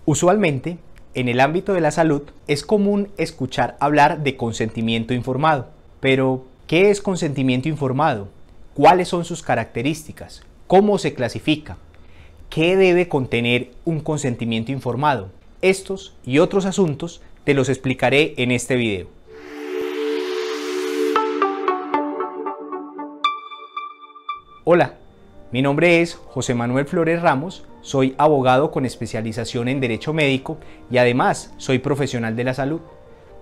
Usualmente, en el ámbito de la salud, es común escuchar hablar de consentimiento informado. Pero, ¿qué es consentimiento informado? ¿Cuáles son sus características? ¿Cómo se clasifica? ¿Qué debe contener un consentimiento informado? Estos y otros asuntos te los explicaré en este video. Hola, mi nombre es José Manuel Flores Ramos, soy abogado con especialización en Derecho Médico y además soy profesional de la salud.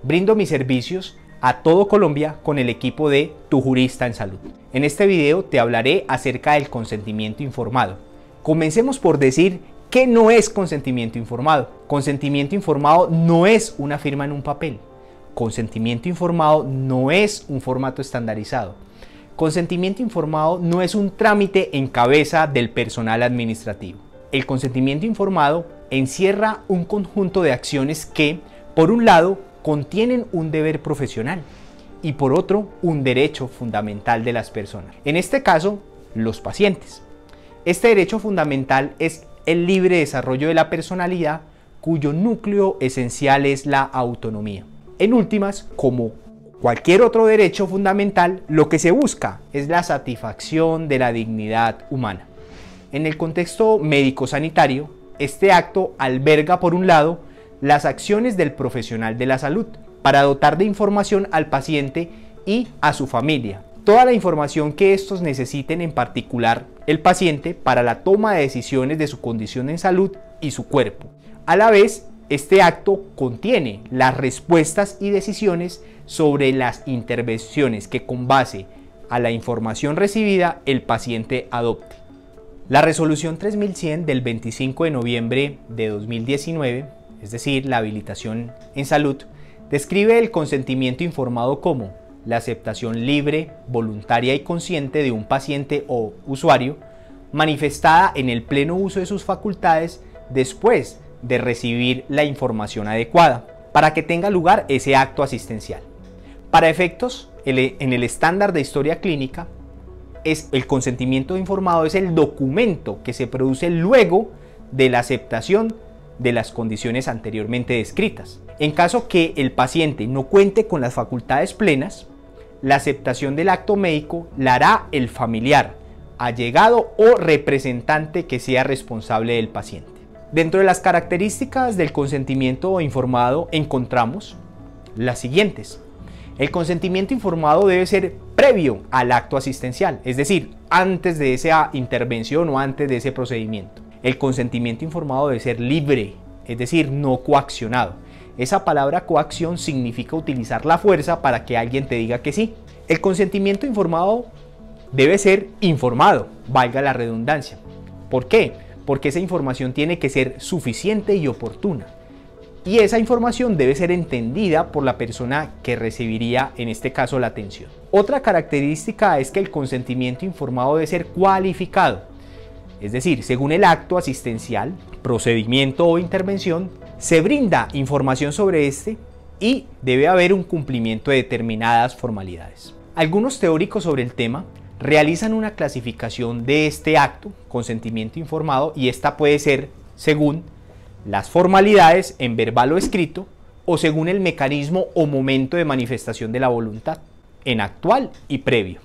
Brindo mis servicios a todo Colombia con el equipo de Tu Jurista en Salud. En este video te hablaré acerca del consentimiento informado. Comencemos por decir ¿qué no es consentimiento informado? Consentimiento informado no es una firma en un papel. Consentimiento informado no es un formato estandarizado. Consentimiento informado no es un trámite en cabeza del personal administrativo. El consentimiento informado encierra un conjunto de acciones que, por un lado, contienen un deber profesional y por otro, un derecho fundamental de las personas. En este caso, los pacientes. Este derecho fundamental es el libre desarrollo de la personalidad, cuyo núcleo esencial es la autonomía. En últimas, como cualquier otro derecho fundamental, lo que se busca es la satisfacción de la dignidad humana. En el contexto médico-sanitario, este acto alberga, por un lado, las acciones del profesional de la salud para dotar de información al paciente y a su familia. Toda la información que estos necesiten, en particular el paciente, para la toma de decisiones de su condición en salud y su cuerpo. A la vez, este acto contiene las respuestas y decisiones sobre las intervenciones que, con base a la información recibida, el paciente adopte. La resolución 3100 del 25 de noviembre de 2019, es decir, la habilitación en salud, describe el consentimiento informado como la aceptación libre, voluntaria y consciente de un paciente o usuario, manifestada en el pleno uso de sus facultades después de recibir la información adecuada, para que tenga lugar ese acto asistencial. Para efectos, en el estándar de historia clínica, el consentimiento informado es el documento que se produce luego de la aceptación de las condiciones anteriormente descritas. En caso que el paciente no cuente con las facultades plenas, la aceptación del acto médico la hará el familiar, allegado o representante que sea responsable del paciente. Dentro de las características del consentimiento informado encontramos las siguientes. El consentimiento informado debe ser previo al acto asistencial, es decir, antes de esa intervención o antes de ese procedimiento. El consentimiento informado debe ser libre, es decir, no coaccionado. Esa palabra coacción significa utilizar la fuerza para que alguien te diga que sí. El consentimiento informado debe ser informado, valga la redundancia. ¿Por qué? Porque esa información tiene que ser suficiente y oportuna. Y esa información debe ser entendida por la persona que recibiría, en este caso, la atención. Otra característica es que el consentimiento informado debe ser cualificado. Es decir, según el acto asistencial, procedimiento o intervención, se brinda información sobre este y debe haber un cumplimiento de determinadas formalidades. Algunos teóricos sobre el tema realizan una clasificación de este acto, consentimiento informado, y esta puede ser según las formalidades en verbal o escrito, o según el mecanismo o momento de manifestación de la voluntad, en actual y previo.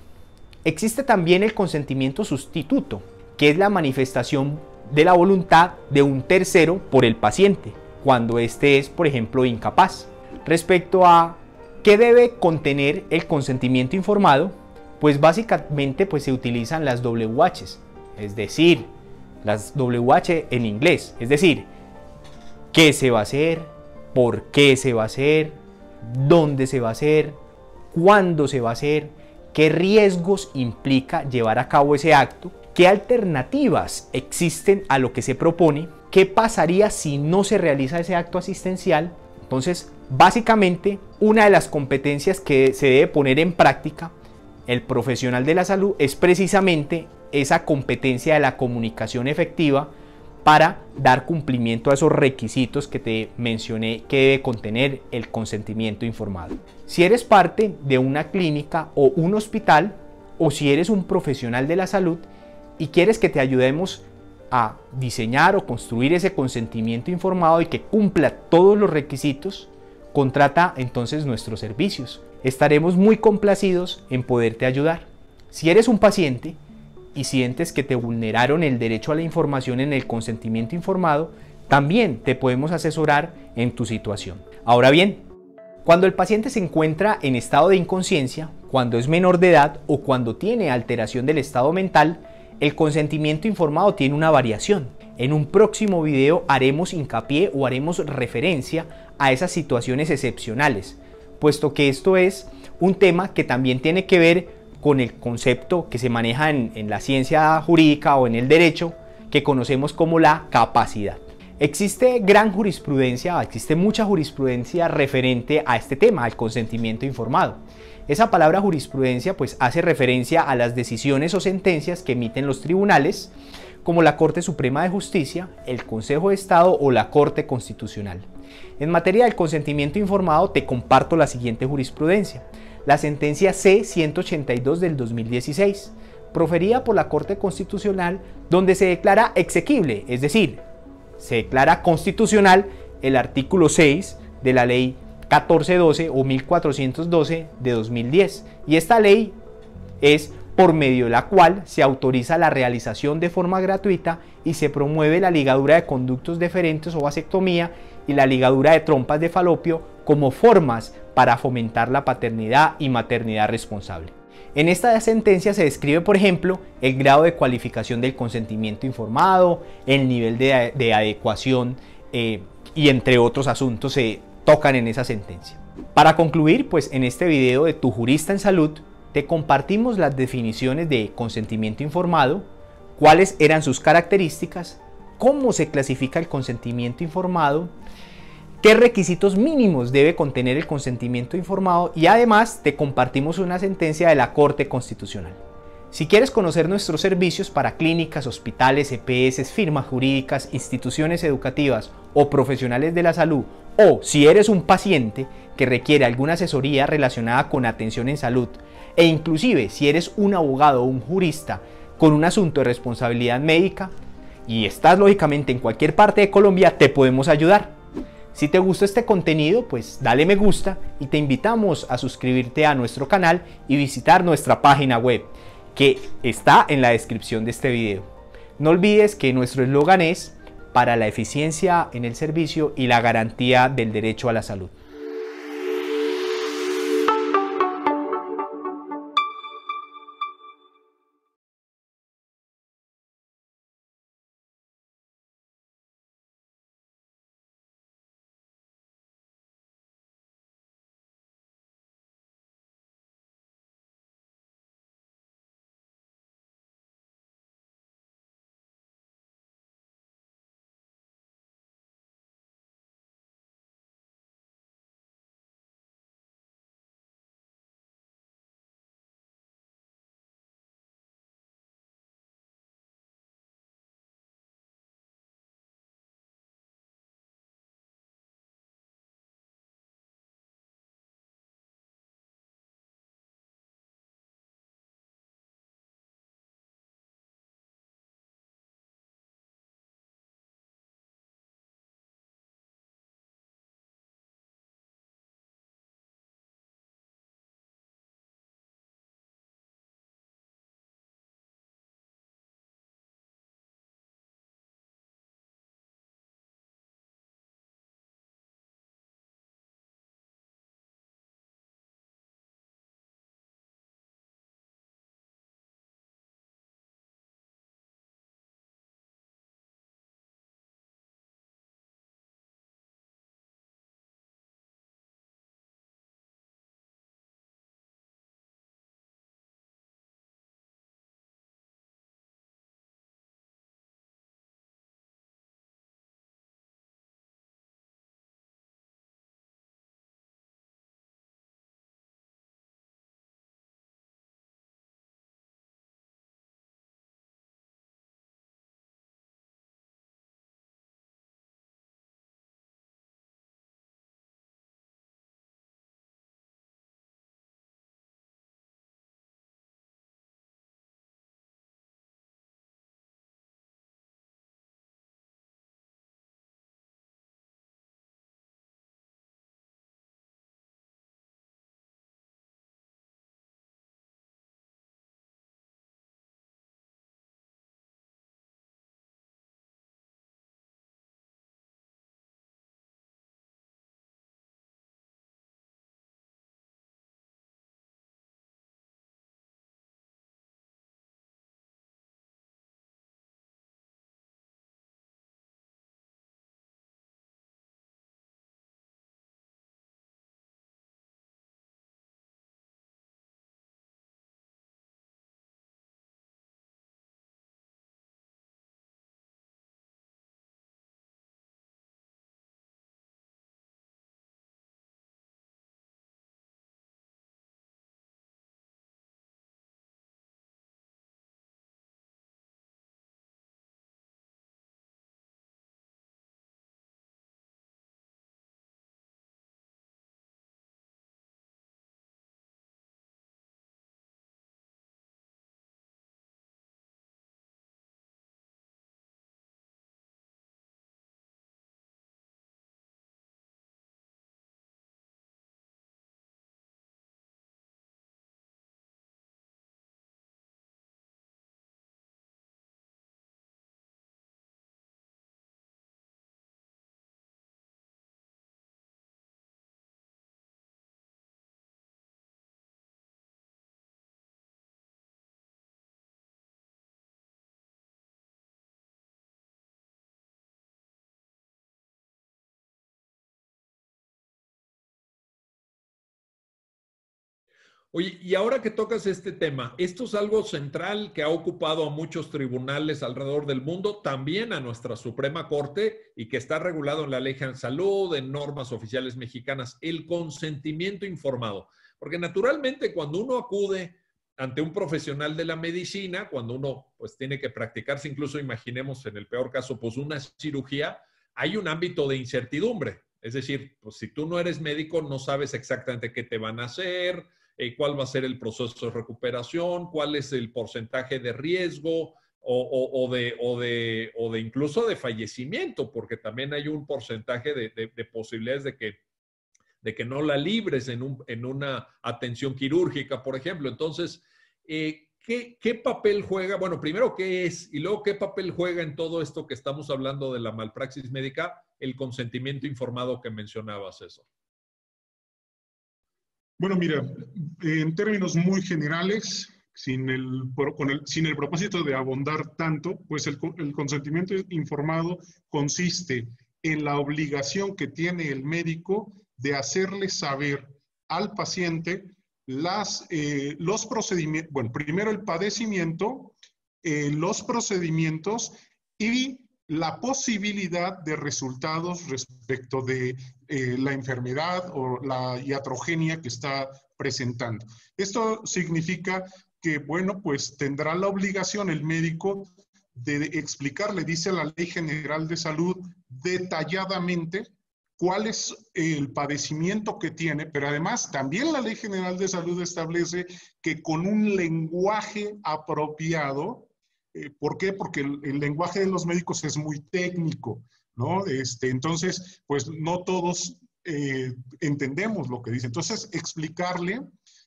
Existe también el consentimiento sustituto, que es la manifestación de la voluntad de un tercero por el paciente, cuando éste es, por ejemplo, incapaz. Respecto a qué debe contener el consentimiento informado, pues básicamente se utilizan las WH, es decir, las WH en inglés, es decir, qué se va a hacer, por qué se va a hacer, dónde se va a hacer, cuándo se va a hacer, qué riesgos implica llevar a cabo ese acto, qué alternativas existen a lo que se propone, qué pasaría si no se realiza ese acto asistencial. Entonces, básicamente, una de las competencias que se debe poner en práctica el profesional de la salud es precisamente esa competencia de la comunicación efectiva para dar cumplimiento a esos requisitos que te mencioné que debe contener el consentimiento informado. Si eres parte de una clínica o un hospital, o si eres un profesional de la salud y quieres que te ayudemos a diseñar o construir ese consentimiento informado y que cumpla todos los requisitos, contrata entonces nuestros servicios. Estaremos muy complacidos en poderte ayudar. Si eres un paciente y sientes que te vulneraron el derecho a la información en el consentimiento informado, también te podemos asesorar en tu situación. Ahora bien, cuando el paciente se encuentra en estado de inconsciencia, cuando es menor de edad o cuando tiene alteración del estado mental, el consentimiento informado tiene una variación. En un próximo video haremos hincapié o haremos referencia a esas situaciones excepcionales, puesto que esto es un tema que también tiene que ver con el concepto que se maneja en la ciencia jurídica o en el derecho, que conocemos como la capacidad. Existe mucha jurisprudencia referente a este tema, al consentimiento informado. Esa palabra jurisprudencia pues hace referencia a las decisiones o sentencias que emiten los tribunales, como la Corte Suprema de Justicia, el Consejo de Estado o la Corte Constitucional. En materia del consentimiento informado te comparto la siguiente jurisprudencia. La sentencia C-182 del 2016, proferida por la Corte Constitucional, donde se declara exequible, es decir, se declara constitucional el artículo 6 de la Ley 1412 o 1412 de 2010. Y esta ley es por medio de la cual se autoriza la realización de forma gratuita y se promueve la ligadura de conductos deferentes o vasectomía y la ligadura de trompas de falopio como formas para fomentar la paternidad y maternidad responsable. En esta sentencia se describe, por ejemplo, el grado de cualificación del consentimiento informado, el nivel de adecuación y entre otros asuntos se tocan en esa sentencia. Para concluir, pues en este video de Tu Jurista en Salud, te compartimos las definiciones de consentimiento informado, cuáles eran sus características, cómo se clasifica el consentimiento informado, qué requisitos mínimos debe contener el consentimiento informado y además te compartimos una sentencia de la Corte Constitucional. Si quieres conocer nuestros servicios para clínicas, hospitales, EPS, firmas jurídicas, instituciones educativas o profesionales de la salud, o si eres un paciente que requiere alguna asesoría relacionada con atención en salud, e inclusive si eres un abogado o un jurista con un asunto de responsabilidad médica y estás lógicamente en cualquier parte de Colombia, te podemos ayudar. Si te gustó este contenido, pues dale me gusta y te invitamos a suscribirte a nuestro canal y visitar nuestra página web, que está en la descripción de este video. No olvides que nuestro eslogan es para la eficiencia en el servicio y la garantía del derecho a la salud. Oye, y ahora que tocas este tema, esto es algo central que ha ocupado a muchos tribunales alrededor del mundo, también a nuestra Suprema Corte, y que está regulado en la Ley General de Salud, en normas oficiales mexicanas, el consentimiento informado. Porque naturalmente cuando uno acude ante un profesional de la medicina, cuando uno pues tiene que practicarse, incluso imaginemos en el peor caso, pues una cirugía, hay un ámbito de incertidumbre. Es decir, pues si tú no eres médico, no sabes exactamente qué te van a hacer, cuál va a ser el proceso de recuperación, cuál es el porcentaje de riesgo o de incluso de fallecimiento, porque también hay un porcentaje de posibilidades de que no la libres en una atención quirúrgica, por ejemplo. Entonces, ¿qué papel juega? Bueno, primero, ¿qué es? Y luego, ¿qué papel juega en todo esto que estamos hablando de la malpraxis médica? El consentimiento informado que mencionabas, eso. Bueno, mira, en términos muy generales, sin el propósito de abondar tanto, pues el consentimiento informado consiste en la obligación que tiene el médico de hacerle saber al paciente los procedimientos, bueno, primero el padecimiento, los procedimientos y la posibilidad de resultados respecto de la enfermedad o la iatrogenia que está presentando. Esto significa que, bueno, pues tendrá la obligación el médico de explicarle, dice la Ley General de Salud, detalladamente cuál es el padecimiento que tiene, pero además también la Ley General de Salud establece que con un lenguaje apropiado. ¿Por qué? Porque el lenguaje de los médicos es muy técnico, ¿no? Entonces, pues no todos entendemos lo que dice. Entonces, explicarle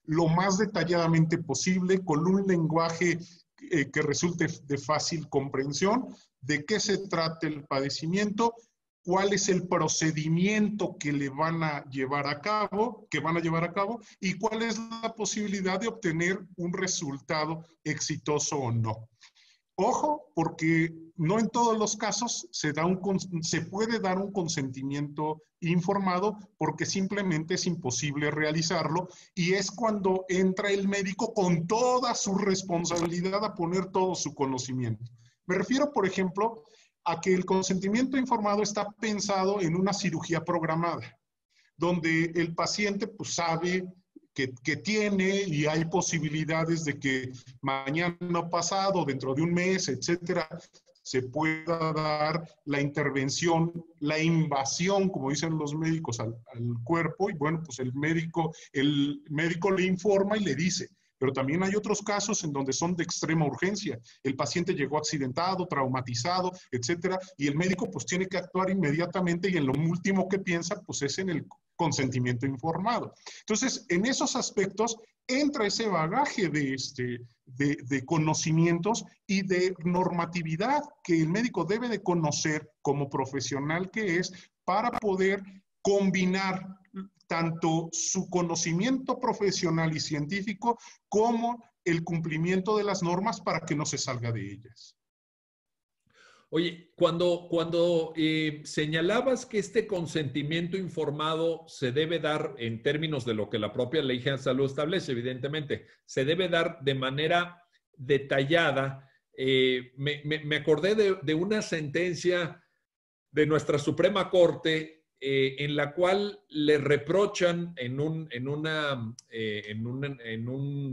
lo más detalladamente posible con un lenguaje que resulte de fácil comprensión, de qué se trata el padecimiento, cuál es el procedimiento que le van a llevar a cabo, y cuál es la posibilidad de obtener un resultado exitoso o no. Ojo, porque no en todos los casos se puede dar un consentimiento informado porque simplemente es imposible realizarlo y es cuando entra el médico con toda su responsabilidad a poner todo su conocimiento. Me refiero, por ejemplo, a que el consentimiento informado está pensado en una cirugía programada, donde el paciente pues sabe que tiene y hay posibilidades de que mañana pasado, dentro de un mes, etcétera, se pueda dar la intervención, la invasión, como dicen los médicos, al cuerpo, y bueno, pues el médico le informa y le dice. Pero también hay otros casos en donde son de extrema urgencia. El paciente llegó accidentado, traumatizado, etcétera, y el médico pues tiene que actuar inmediatamente y en lo último que piensa pues es en el consentimiento informado. Entonces, en esos aspectos entra ese bagaje de conocimientos y de normatividad que el médico debe de conocer como profesional que es para poder combinar tanto su conocimiento profesional y científico como el cumplimiento de las normas para que no se salga de ellas. Oye, cuando señalabas que este consentimiento informado se debe dar en términos de lo que la propia Ley General de Salud establece, evidentemente, se debe dar de manera detallada. Me acordé de una sentencia de nuestra Suprema Corte en la cual le reprochan en un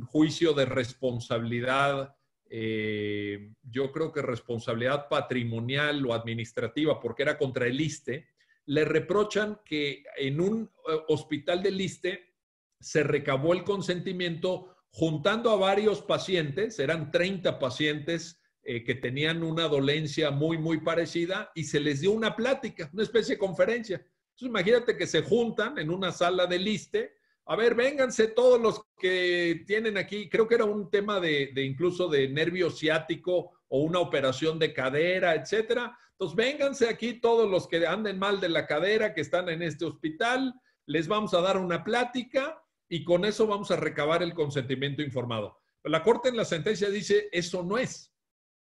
juicio de responsabilidad, yo creo que responsabilidad patrimonial o administrativa, porque era contra el ISSSTE, le reprochan que en un hospital del ISSSTE se recabó el consentimiento juntando a varios pacientes, eran 30 pacientes que tenían una dolencia muy, muy parecida y se les dio una plática, una especie de conferencia. Entonces, imagínate que se juntan en una sala del ISSSTE. A ver, vénganse todos los que tienen aquí, creo que era un tema de incluso de nervio ciático o una operación de cadera, etcétera. Entonces, vénganse aquí todos los que anden mal de la cadera, que están en este hospital, les vamos a dar una plática y con eso vamos a recabar el consentimiento informado. Pero la Corte en la sentencia dice, eso no es.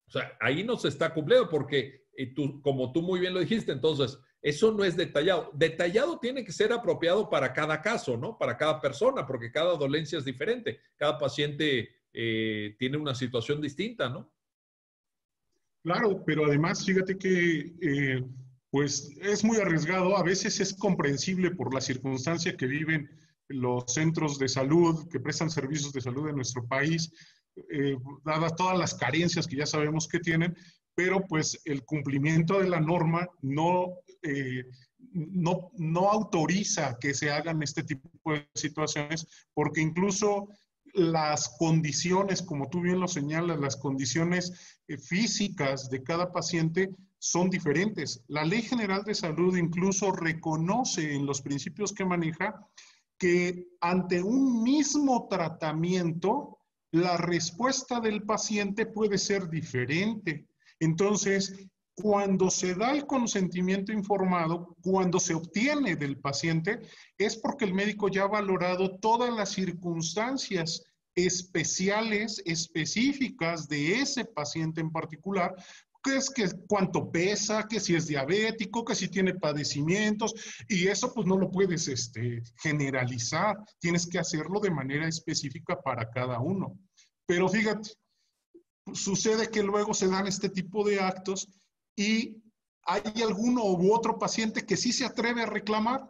O sea, ahí no se está cumpliendo porque, como tú muy bien lo dijiste, entonces, Eso no es detallado. Detallado tiene que ser apropiado para cada caso, ¿no? Para cada persona, porque cada dolencia es diferente. Cada paciente tiene una situación distinta, ¿no? Claro, pero además fíjate que pues es muy arriesgado, a veces es comprensible por la circunstancia que viven los centros de salud que prestan servicios de salud en nuestro país, dadas todas las carencias que ya sabemos que tienen, pero pues el cumplimiento de la norma no autoriza que se hagan este tipo de situaciones, porque incluso las condiciones, como tú bien lo señalas, las condiciones físicas de cada paciente son diferentes. La Ley General de Salud incluso reconoce en los principios que maneja que ante un mismo tratamiento, la respuesta del paciente puede ser diferente. Entonces, cuando se da el consentimiento informado, cuando se obtiene del paciente, es porque el médico ya ha valorado todas las circunstancias especiales, específicas de ese paciente en particular, que es que cuánto pesa, que si es diabético, que si tiene padecimientos, y eso pues no lo puedes generalizar, tienes que hacerlo de manera específica para cada uno. Pero fíjate, sucede que luego se dan este tipo de actos y hay alguno u otro paciente que sí se atreve a reclamar,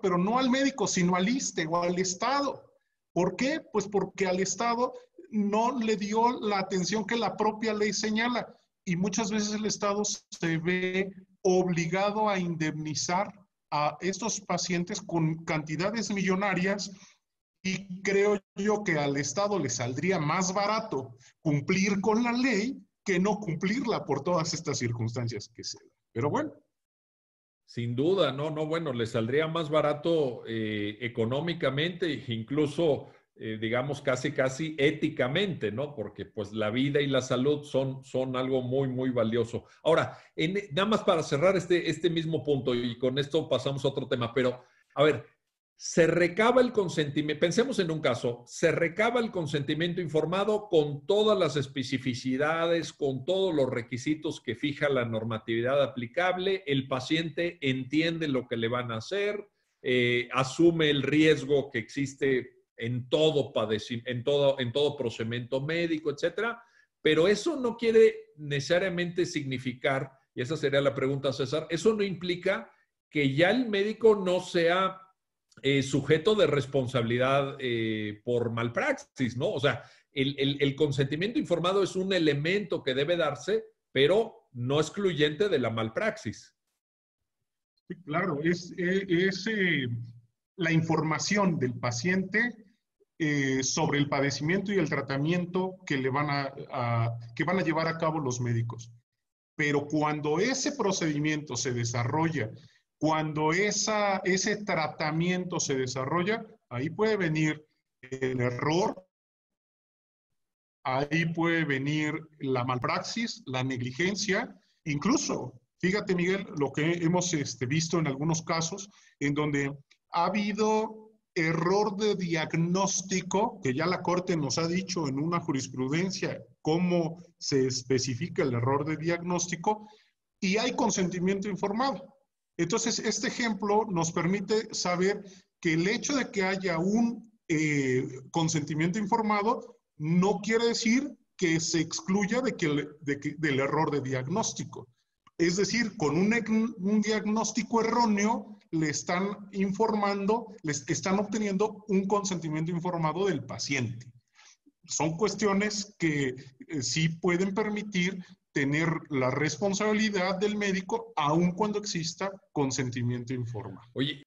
pero no al médico, sino al ISSSTE o al Estado. ¿Por qué? Pues porque al Estado no le dio la atención que la propia ley señala y muchas veces el Estado se ve obligado a indemnizar a estos pacientes con cantidades millonarias y creo yo que al Estado le saldría más barato cumplir con la ley que no cumplirla por todas estas circunstancias que se dan. Pero bueno. Sin duda, bueno, le saldría más barato económicamente, incluso, digamos, casi éticamente, ¿no? Porque pues la vida y la salud son algo muy, muy valioso. Ahora, nada más para cerrar este mismo punto y con esto pasamos a otro tema, pero a ver, se recaba el consentimiento, pensemos en un caso, se recaba el consentimiento informado con todas las especificidades, con todos los requisitos que fija la normatividad aplicable, el paciente entiende lo que le van a hacer, asume el riesgo que existe en todo procedimiento médico, etcétera, pero eso no quiere necesariamente significar, y esa sería la pregunta, César, eso no implica que ya el médico no sea sujeto de responsabilidad por malpraxis, ¿no? O sea, el consentimiento informado es un elemento que debe darse, pero no excluyente de la malpraxis. Sí, claro, es la información del paciente sobre el padecimiento y el tratamiento que que van a llevar a cabo los médicos. Pero cuando ese procedimiento se desarrolla, cuando ese tratamiento se desarrolla, ahí puede venir el error, ahí puede venir la malpraxis, la negligencia, incluso, fíjate Miguel, lo que hemos visto en algunos casos en donde ha habido error de diagnóstico, que ya la Corte nos ha dicho en una jurisprudencia cómo se especifica el error de diagnóstico, y hay consentimiento informado. Entonces, este ejemplo nos permite saber que el hecho de que haya un consentimiento informado no quiere decir que se excluya del error de diagnóstico. Es decir, con un diagnóstico erróneo le están informando, les están obteniendo un consentimiento informado del paciente. Son cuestiones que sí pueden permitir tener la responsabilidad del médico aun cuando exista consentimiento informado. Oye,